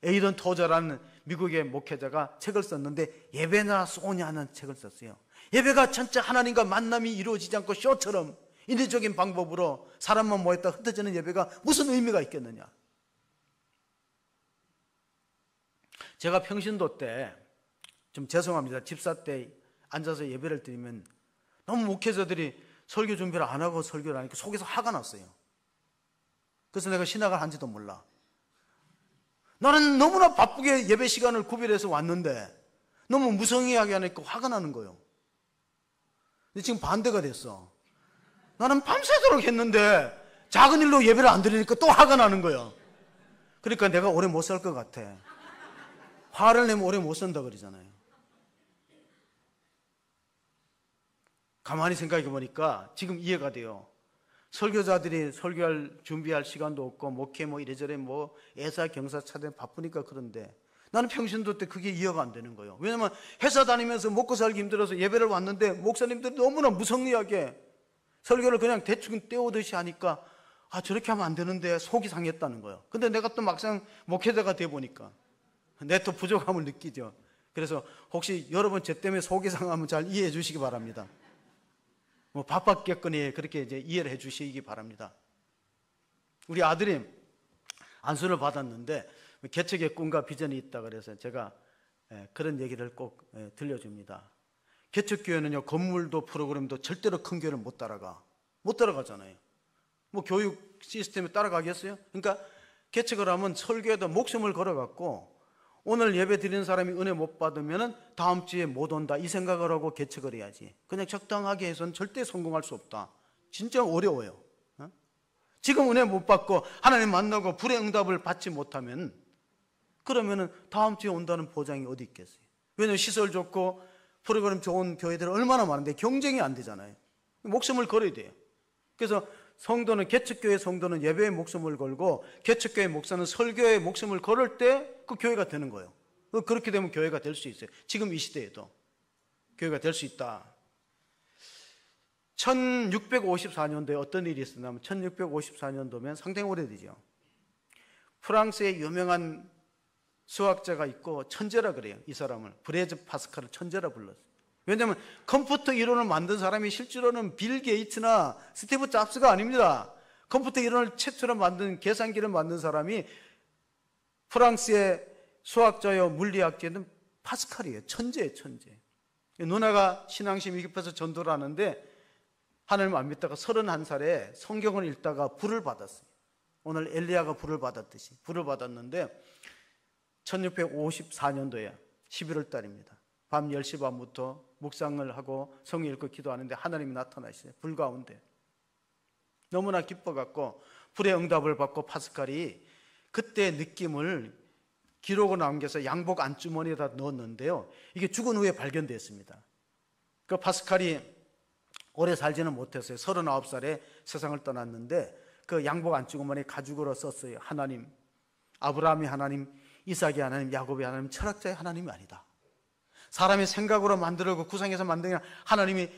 에이던 토저라는 미국의 목회자가 책을 썼는데 예배나 쏘냐는 책을 썼어요. 예배가 전체 하나님과 만남이 이루어지지 않고 쇼처럼 인위적인 방법으로 사람만 모였다 흩어지는 예배가 무슨 의미가 있겠느냐. 제가 평신도 때 좀 죄송합니다. 집사 때 앉아서 예배를 드리면 너무 목회자들이 설교 준비를 안 하고 설교를 하니까 속에서 화가 났어요. 그래서 내가 신학을 한지도 몰라. 나는 너무나 바쁘게 예배 시간을 구별해서 왔는데 너무 무성의하게 하니까 화가 나는 거예요. 근데 지금 반대가 됐어. 나는 밤새도록 했는데 작은 일로 예배를 안 드리니까 또 화가 나는 거예요. 그러니까 내가 오래 못 살 것 같아. 화를 내면 오래 못 산다 그러잖아요. 가만히 생각해 보니까 지금 이해가 돼요. 설교자들이 설교할 준비할 시간도 없고 목회 이래저래 애사 경사 차대 바쁘니까 그런데 나는 평신도 때 그게 이해가 안 되는 거예요. 왜냐면 회사 다니면서 먹고 살기 힘들어서 예배를 왔는데 목사님들이 너무나 무성의하게 설교를 그냥 대충 때우듯이 하니까 저렇게 하면 안 되는데 속이 상했다는 거예요. 근데 내가 또 막상 목회자가 돼 보니까 내 또 부족함을 느끼죠. 그래서 혹시 여러분 제 때문에 속이 상하면 잘 이해해 주시기 바랍니다. 바빴겠거니 그렇게 이제 이해를 해 주시기 바랍니다. 우리 아들이 안수를 받았는데 개척의 꿈과 비전이 있다 그래서 제가 그런 얘기를 꼭 들려줍니다. 개척교회는요, 건물도 프로그램도 절대로 큰 교회를 못 따라가잖아요. 교육 시스템에 따라가겠어요? 그러니까 개척을 하면 설교에다 목숨을 걸어갖고 오늘 예배 드리는 사람이 은혜 못 받으면 다음 주에 못 온다 이 생각을 하고 개척을 해야지. 그냥 적당하게 해서는 절대 성공할 수 없다. 진짜 어려워요. 지금 은혜 못 받고 하나님 만나고 불의 응답을 받지 못하면 그러면은 다음 주에 온다는 보장이 어디 있겠어요? 왜냐하면 시설 좋고 프로그램 좋은 교회들 얼마나 많은데 경쟁이 안 되잖아요. 목숨을 걸어야 돼요. 그래서 성도는 개척교회 성도는 예배에 목숨을 걸고 개척교회 목사는 설교에 목숨을 걸을 때 그 교회가 되는 거예요. 그렇게 되면 교회가 될 수 있어요. 지금 이 시대에도 교회가 될 수 있다. 1654년도에 어떤 일이 있었냐면 1654년도면 상당히 오래되죠. 프랑스의 유명한 수학자가 있고 천재라 그래요. 이 사람을 브레즈 파스칼을 천재라 불렀어요. 왜냐하면 컴퓨터 이론을 만든 사람이 실제로는 빌 게이츠나 스티브 잡스가 아닙니다. 컴퓨터 이론을 최초로 만든 계산기를 만든 사람이 프랑스의 수학자요 물리학자는 파스칼이에요. 천재예요, 천재. 누나가 신앙심이 깊어서 전도를 하는데 하나님 안 믿다가 31살에 성경을 읽다가 불을 받았어요. 오늘 엘리야가 불을 받았듯이 불을 받았는데 1654년도에 11월 달입니다. 밤 10시 반부터 묵상을 하고 성경 읽고 기도하는데 하나님이 나타나시어요. 불 가운데. 너무나 기뻐갖고 불의 응답을 받고 파스칼이 그때 느낌을 기록으로 남겨서 양복 안주머니에다 넣었는데요, 이게 죽은 후에 발견됐습니다. 그 파스칼이 오래 살지는 못했어요. 39살에 세상을 떠났는데 그 양복 안주머니 가죽으로 썼어요. 하나님, 아브라함의 하나님, 이삭의 하나님, 야곱의 하나님, 철학자의 하나님이 아니다. 사람의 생각으로 만들고 구상해서 만드냐, 하나님이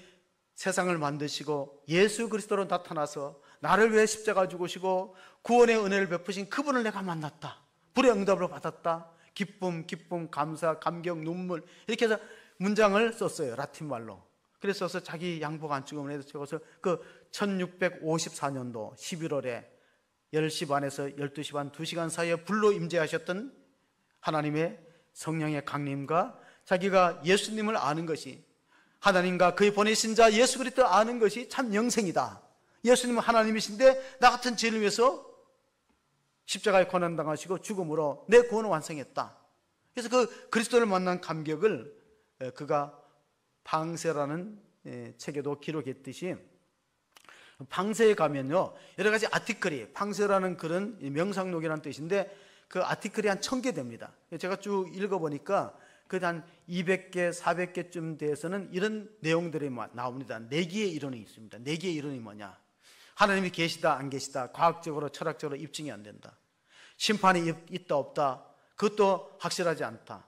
세상을 만드시고 예수 그리스도로 나타나서 나를 위해 십자가 죽으시고 구원의 은혜를 베푸신 그분을 내가 만났다. 불의 응답을 받았다. 기쁨, 감사, 감격, 눈물, 이렇게 해서 문장을 썼어요. 라틴 말로. 그래서 자기 양복 안주머니에 적어서 그 1654년도 11월에 10시 반에서 12시 반 2시간 사이에 불로 임재하셨던 하나님의 성령의 강림과 자기가 예수님을 아는 것이, 하나님과 그의 보내신 자 예수 그리스도를 아는 것이 참 영생이다. 예수님은 하나님이신데 나 같은 죄를 위해서 십자가에 고난당하시고 죽음으로 내 구원을 완성했다. 그래서 그 그리스도를 만난 감격을 그가 방세라는 책에도 기록했듯이, 방세에 가면요 여러 가지 아티클이, 방세라는 글은 명상록이라는 뜻인데 그 아티클이 한 1000개 됩니다. 제가 쭉 읽어보니까 그 한 200개, 400개쯤 돼서는 이런 내용들이 나옵니다. 내기의 이론이 있습니다. 내기의 이론이 뭐냐? 하나님이 계시다 안 계시다, 과학적으로 철학적으로 입증이 안 된다. 심판이 있다 없다, 그것도 확실하지 않다.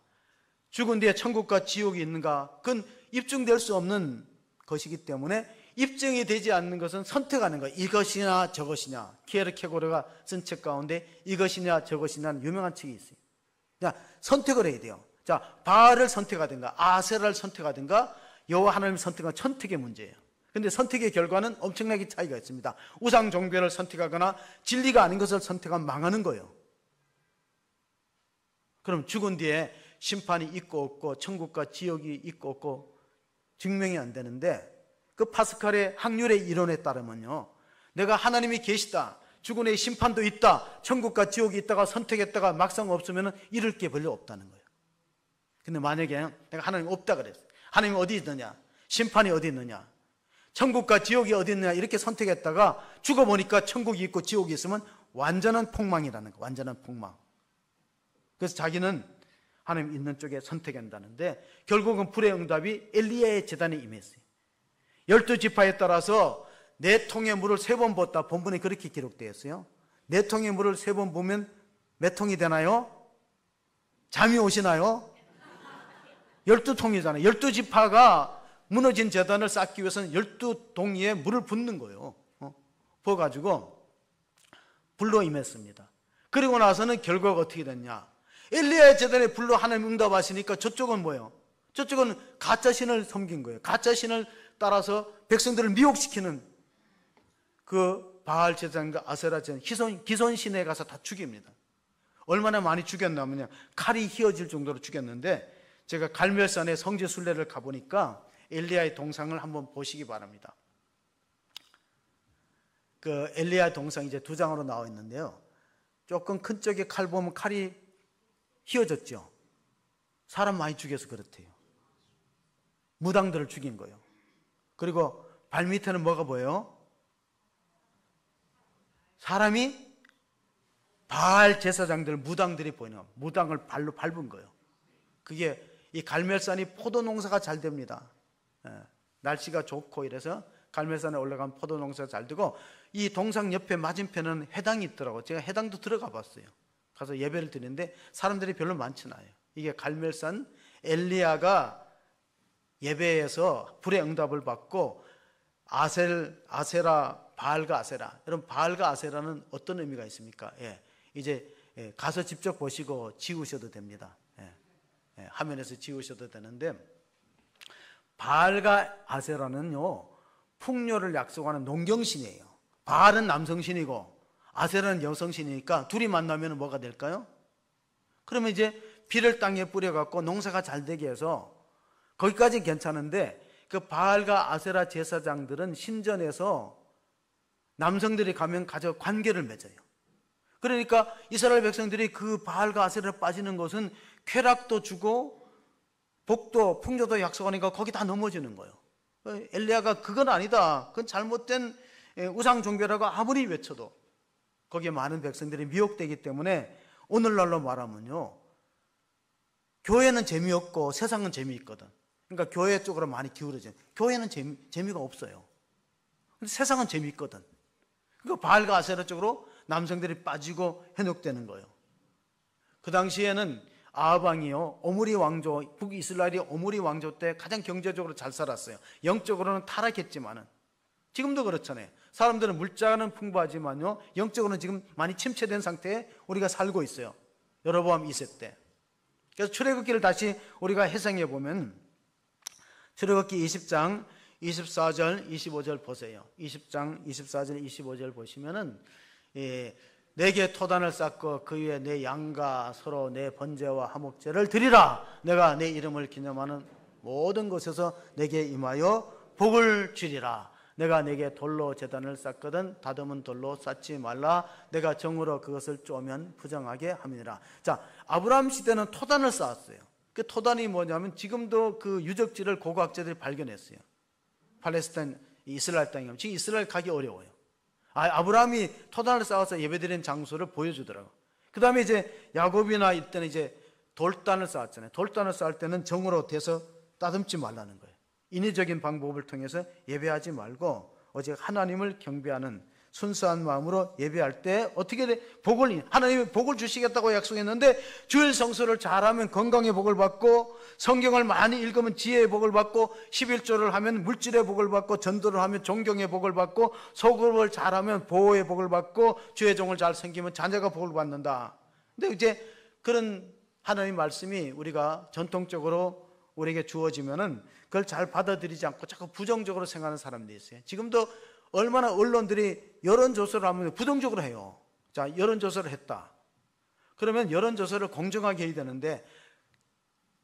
죽은 뒤에 천국과 지옥이 있는가, 그건 입증될 수 없는 것이기 때문에 입증이 되지 않는 것은 선택하는 거예요. 이것이냐 저것이냐. 키에르케고르가 쓴 책 가운데 이것이냐 저것이냐는 유명한 책이 있어요. 자, 선택을 해야 돼요. 자, 바알을 선택하든가 아세라를 선택하든가 여호와 하나님을 선택하는 선택의 문제예요. 그런데 선택의 결과는 엄청나게 차이가 있습니다. 우상 종교를 선택하거나 진리가 아닌 것을 선택하면 망하는 거예요. 그럼 죽은 뒤에 심판이 있고 없고 천국과 지옥이 있고 없고 증명이 안 되는데, 그 파스칼의 확률의 이론에 따르면요, 내가 하나님이 계시다, 죽은 후에 심판도 있다, 천국과 지옥이 있다가 선택했다가 막상 없으면 잃을 게 별로 없다는 거예요. 근데 만약에 내가 하나님 없다 그랬어요. 하나님이 어디 있느냐, 심판이 어디 있느냐, 천국과 지옥이 어디 있느냐 이렇게 선택했다가 죽어보니까 천국이 있고 지옥이 있으면 완전한 폭망이라는 거예요. 완전한 폭망. 그래서 자기는 하나님 있는 쪽에 선택한다는데, 결국은 불의 응답이 엘리야의 제단에 임했어요. 12지파에 따라서 4통의 물을 3번 붓다. 본문에 그렇게 기록되어 있어요. 4통의 물을 3번 부으면 몇 통이 되나요? 잠이 오시나요? 12통이잖아요. 12지파가 무너진 제단을 쌓기 위해서는 12동이에 물을 붓는 거예요. 부어가지고 불로 임했습니다. 그리고 나서는 결과가 어떻게 됐냐? 엘리야의 제단에 불로 하나님 응답하시니까 저쪽은 뭐예요? 저쪽은 가짜신을 섬긴 거예요. 가짜신을 따라서 백성들을 미혹시키는 그 바알 제단과 아세라 제단, 기손신에 가서 다 죽입니다. 얼마나 많이 죽였냐면요, 칼이 휘어질 정도로 죽였는데, 제가 갈멜산의 성지 순례를 가보니까 엘리야의 동상을 한번 보시기 바랍니다. 그 엘리야 동상이 이제 2장으로 나와 있는데요, 조금 큰 쪽에 칼 보면 칼이 휘어졌죠. 사람 많이 죽여서 그렇대요. 무당들을 죽인 거예요. 그리고 발밑에는 뭐가 보여요? 사람이 바알 제사장들, 무당들이 보이는 거예요. 무당을 발로 밟은 거예요. 그게 이 갈멜산이 포도 농사가 잘 됩니다. 날씨가 좋고 이래서 갈멜산에 올라가면 포도 농사가 잘 되고, 이 동상 옆에 맞은편은 회당이 있더라고요. 제가 회당도 들어가 봤어요. 가서 예배를 드리는데 사람들이 별로 많지 않아요. 이게 갈멜산 엘리야가 예배에서 불의 응답을 받고 아세라, 바알과 아세라. 여러분, 바알과 아세라는 어떤 의미가 있습니까? 이제 가서 직접 보시고 지우셔도 됩니다. 화면에서 지우셔도 되는데, 바알과 아세라는요, 풍요를 약속하는 농경신이에요. 바알은 남성신이고 아세라는 여성신이니까 둘이 만나면 뭐가 될까요? 그러면 이제 비를 땅에 뿌려갖고 농사가 잘 되게 해서, 거기까지는 괜찮은데 그 바알과 아세라 제사장들은 신전에서 남성들이 가면 가져 관계를 맺어요. 그러니까 이스라엘 백성들이 그 바알과 아세라에 빠지는 것은 쾌락도 주고 복도, 풍조도 약속하니까 거기 다 넘어지는 거예요. 엘리야가 그건 아니다, 그건 잘못된 우상 종교라고 아무리 외쳐도 거기에 많은 백성들이 미혹되기 때문에 오늘날로 말하면요, 교회는 재미없고 세상은 재미있거든. 그러니까 교회 쪽으로 많이 기울어져. 교회는 재미가 없어요. 근데 세상은 재미있거든. 그러니까 바알과 아세라 쪽으로 남성들이 빠지고 현혹되는 거예요. 그 당시에는 아합 왕이요, 오므리 왕조, 북이스라엘이 오므리 왕조 때 가장 경제적으로 잘 살았어요. 영적으로는 타락했지만은 지금도 그렇잖아요. 사람들은 물자는 풍부하지만요, 영적으로는 지금 많이 침체된 상태에 우리가 살고 있어요. 여로보암 2세 때. 그래서 출애굽기를 다시 우리가 해석해 보면 출애굽기 20장 24절 25절 보세요. 20장 24절 25절 보시면은 내게 토단을 쌓고 그 위에 내 양과 서로 내 번제와 화목제를 드리라. 내가 내 이름을 기념하는 모든 곳에서 내게 임하여 복을 주리라. 내가 내게 돌로 제단을 쌓거든 다듬은 돌로 쌓지 말라. 내가 정으로 그것을 쪼면 부정하게 함이니라. 자, 아브라함 시대는 토단을 쌓았어요. 그 토단이 뭐냐면 지금도 그 유적지를 고고학자들이 발견했어요. 팔레스타인, 이스라엘 땅에 지금 이스라엘 가기 어려워요. 아브라함이 토단을 쌓아서 예배드리는 장소를 보여주더라고. 그 다음에 이제 야곱이나 이때는 이제 돌단을 쌓았잖아요. 돌단을 쌓을 때는 정으로 대서 따듬지 말라는 거예요. 인위적인 방법을 통해서 예배하지 말고 오직 하나님을 경배하는 순수한 마음으로 예배할 때 어떻게 돼? 하나님이 복을 주시겠다고 약속했는데 주일 성수를 잘하면 건강의 복을 받고, 성경을 많이 읽으면 지혜의 복을 받고, 11조를 하면 물질의 복을 받고, 전도를 하면 존경의 복을 받고, 소급을 잘하면 보호의 복을 받고, 주의 종을 잘 섬기면 자녀가 복을 받는다. 근데 이제 그런 하나님 말씀이 우리가 전통적으로 우리에게 주어지면은 그걸 잘 받아들이지 않고 자꾸 부정적으로 생각하는 사람들이 있어요. 지금도 얼마나 언론들이 여론조사를 하면 부정적으로 해요. 자, 여론조사를 했다. 그러면 여론조사를 공정하게 해야 되는데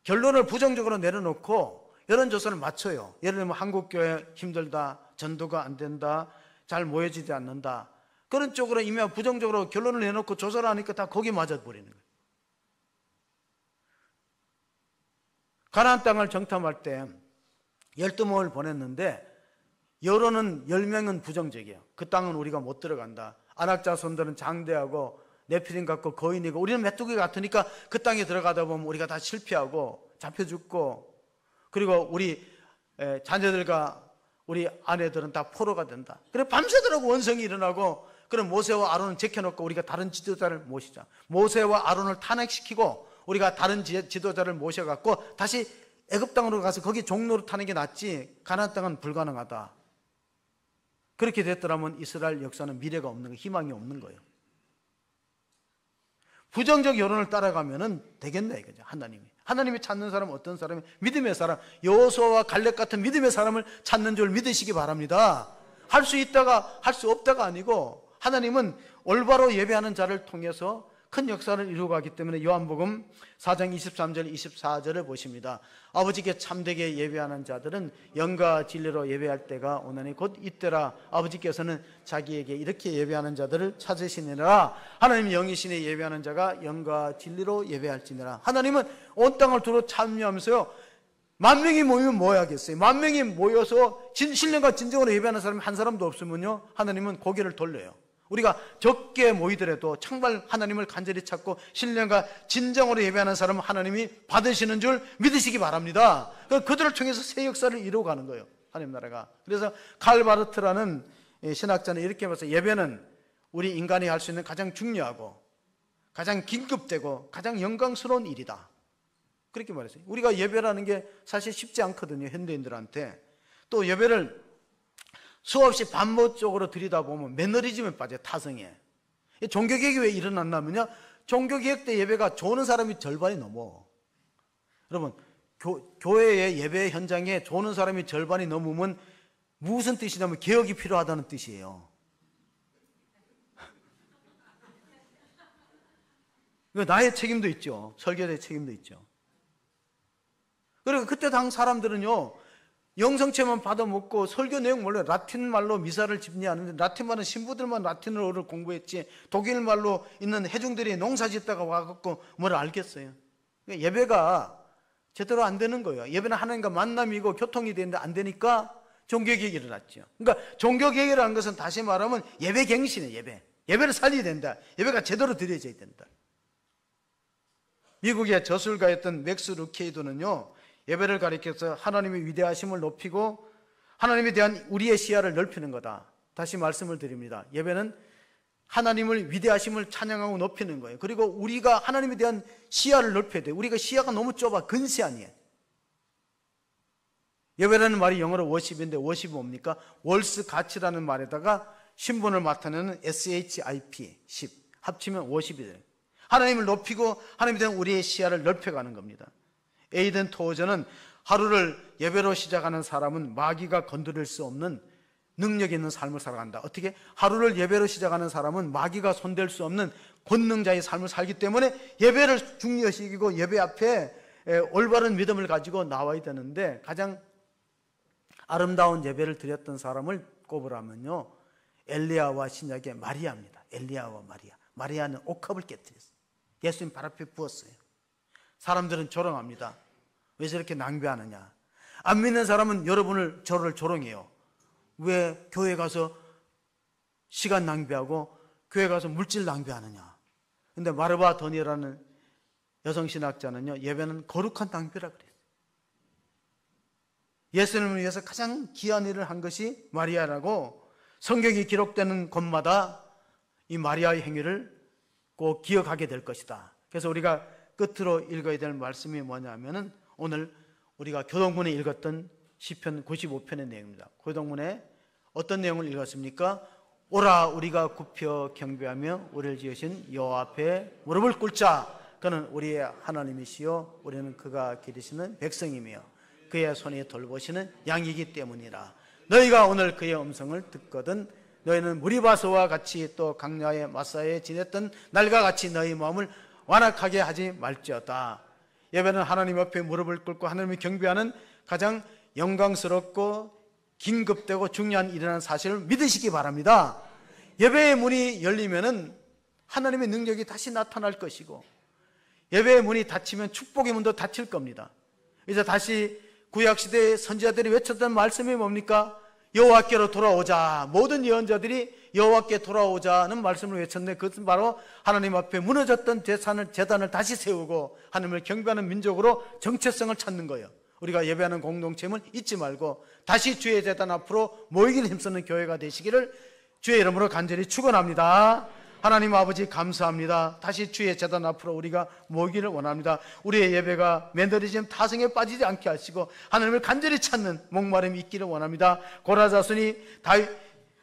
결론을 부정적으로 내려놓고 여론조사를 맞춰요. 예를 들면 한국교회 힘들다, 전도가 안 된다, 잘 모여지지 않는다, 그런 쪽으로 이미 부정적으로 결론을 내놓고 조사를 하니까 다 거기 맞아버리는 거예요. 가나안 땅을 정탐할 때 12명을 보냈는데 여론은 10명은 부정적이에요. 그 땅은 우리가 못 들어간다. 안악자손들은 장대하고 네피림 같고 거인이고 우리는 메뚜기 같으니까 그 땅에 들어가다 보면 우리가 다 실패하고 잡혀 죽고, 그리고 우리 자녀들과 우리 아내들은 다 포로가 된다. 그래 밤새도록 원성이 일어나고, 그럼 모세와 아론을 제껴놓고 우리가 다른 지도자를 모시자. 모세와 아론을 탄핵시키고 우리가 다른 지도자를 모셔갖고 다시 애굽 땅으로 가서 거기 종로로 타는 게 낫지 가나안 땅은 불가능하다. 그렇게 됐더라면 이스라엘 역사는 미래가 없는 거예요. 희망이 없는 거예요. 부정적 여론을 따라가면은 되겠네 이거죠. 하나님이 찾는 사람은 어떤 사람이? 믿음의 사람, 여호수아와 갈렙 같은 믿음의 사람을 찾는 줄 믿으시기 바랍니다. 할 수 있다가 할 수 없다가 아니고, 하나님은 올바로 예배하는 자를 통해서 큰 역사를 이루고 가기 때문에 요한복음 4장 23절 24절을 보십니다. 아버지께 참되게 예배하는 자들은 영과 진리로 예배할 때가 오나니 곧 이때라. 아버지께서는 자기에게 이렇게 예배하는 자들을 찾으시니라. 하나님 영이시니 예배하는 자가 영과 진리로 예배할지니라. 하나님은 온 땅을 두루 참여하면서요, 10,000명이 모이면 뭐 해야겠어요? 10,000명이 모여서 신령과 진정으로 예배하는 사람이 한 사람도 없으면요, 하나님은 고개를 돌려요. 우리가 적게 모이더라도 정말 하나님을 간절히 찾고 신령과 진정으로 예배하는 사람은 하나님이 받으시는 줄 믿으시기 바랍니다. 그들을 통해서 새 역사를 이루어가는 거예요, 하나님 나라가. 그래서 칼 바르트라는 신학자는 이렇게 말해서 예배는 우리 인간이 할 수 있는 가장 중요하고 가장 긴급되고 가장 영광스러운 일이다, 그렇게 말했어요. 우리가 예배라는 게 사실 쉽지 않거든요, 현대인들한테. 또 예배를 수없이 반복적으로 들이다보면 매너리즘에 빠져요, 타성에. 종교개혁이 왜 일어났냐면요, 종교개혁 때 예배가 조는 사람이 절반이 넘어. 여러분, 교회의 예배 현장에 조는 사람이 절반이 넘으면 무슨 뜻이냐면 개혁이 필요하다는 뜻이에요. 나의 책임도 있죠. 설교자의 책임도 있죠. 그리고 그때 당 사람들은요, 영성체만 받아먹고 설교 내용 몰라요. 라틴 말로 미사를 집리하는데 라틴 말은 신부들만 라틴어를 공부했지 독일 말로 있는 회중들이 농사 짓다가 와갖고 뭘 알겠어요. 예배가 제대로 안 되는 거예요. 예배는 하나님과 만남이고 교통이 되는데 안 되니까 종교개혁이 일어났죠. 그러니까 종교개혁이라는 것은 다시 말하면 예배갱신이에요. 예배를 살려야 된다. 예배가 제대로 드려져야 된다. 미국의 저술가였던 맥스 루케이도는요, 예배를 가리켜서 하나님의 위대하심을 높이고 하나님에 대한 우리의 시야를 넓히는 거다. 다시 말씀을 드립니다. 예배는 하나님을 위대하심을 찬양하고 높이는 거예요. 그리고 우리가 하나님에 대한 시야를 넓혀야 돼요. 우리가 시야가 너무 좁아. 근시 아니에요. 예배라는 말이 영어로 워십인데 워십이 뭡니까? 월스 가치라는 말에다가 신분을 나타내는 SHIP, 합치면 워십이 돼요. 하나님을 높이고 하나님에 대한 우리의 시야를 넓혀가는 겁니다. 에이든 토어저는 하루를 예배로 시작하는 사람은 마귀가 건드릴 수 없는 능력 있는 삶을 살아간다. 어떻게? 하루를 예배로 시작하는 사람은 마귀가 손댈 수 없는 권능자의 삶을 살기 때문에 예배를 중요시키고 예배 앞에 올바른 믿음을 가지고 나와야 되는데, 가장 아름다운 예배를 드렸던 사람을 꼽으라면요, 엘리야와 신약의 마리아입니다. 엘리야와 마리아. 마리아는 옥합을 깨뜨렸어요. 예수님 발 앞에 부었어요. 사람들은 조롱합니다. 왜 저렇게 낭비하느냐. 안 믿는 사람은 저를 조롱해요. 왜 교회 가서 시간 낭비하고 교회 가서 물질 낭비하느냐. 근데 마르바 더니라는 여성신학자는요, 예배는 거룩한 낭비라 그래요. 예수님을 위해서 가장 귀한 일을 한 것이 마리아라고, 성경이 기록되는 곳마다 이 마리아의 행위를 꼭 기억하게 될 것이다. 그래서 우리가 끝으로 읽어야 될 말씀이 뭐냐면은, 오늘 우리가 교동문에 읽었던 시편 95편의 내용입니다. 교동문에 어떤 내용을 읽었습니까? 오라 우리가 굽혀 경배하며 우리를 지으신 여호와 앞에 무릎을 꿇자. 그는 우리의 하나님이시요 우리는 그가 기르시는 백성이며 그의 손에 돌보시는 양이기 때문이라. 너희가 오늘 그의 음성을 듣거든 너희는 무리바서와 같이 또 강야의 마사에 지냈던 날과 같이 너희 마음을 완악하게 하지 말지어다. 예배는 하나님 앞에 무릎을 꿇고 하나님을 경배하는 가장 영광스럽고 긴급되고 중요한 일이라는 사실을 믿으시기 바랍니다. 예배의 문이 열리면은 하나님의 능력이 다시 나타날 것이고, 예배의 문이 닫히면 축복의 문도 닫힐 겁니다. 이제 다시 구약시대의 선지자들이 외쳤던 말씀이 뭡니까? 여호와께로 돌아오자. 모든 예언자들이 여호와께 돌아오자는 말씀을 외쳤는데, 그것은 바로 하나님 앞에 무너졌던 제단을 다시 세우고 하나님을 경배하는 민족으로 정체성을 찾는 거예요. 우리가 예배하는 공동체임을 잊지 말고 다시 주의 제단 앞으로 모이기를 힘쓰는 교회가 되시기를 주의 이름으로 간절히 축원합니다. 하나님 아버지 감사합니다. 다시 주의 제단 앞으로 우리가 모이기를 원합니다. 우리의 예배가 맨더리즘 타성에 빠지지 않게 하시고 하나님을 간절히 찾는 목마름이 있기를 원합니다. 고라자손이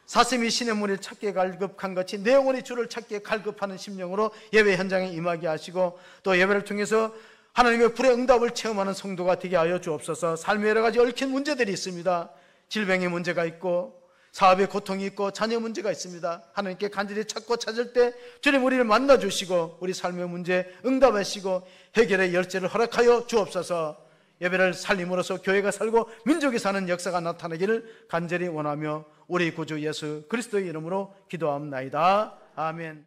사슴이 신의 문을 찾기에 갈급한 것이 내 영혼이 주를 찾기에 갈급하는 심령으로 예배 현장에 임하게 하시고, 또 예배를 통해서 하나님의 불의 응답을 체험하는 성도가 되게 하여 주옵소서. 삶의 여러 가지 얽힌 문제들이 있습니다. 질병의 문제가 있고 사업의 고통이 있고 자녀 문제가 있습니다. 하나님께 간절히 찾고 찾을 때 주님 우리를 만나주시고 우리 삶의 문제 응답하시고 해결의 열쇠를 허락하여 주옵소서. 예배를 살림으로써 교회가 살고 민족이 사는 역사가 나타나기를 간절히 원하며 우리 구주 예수 그리스도의 이름으로 기도합나이다. 아멘.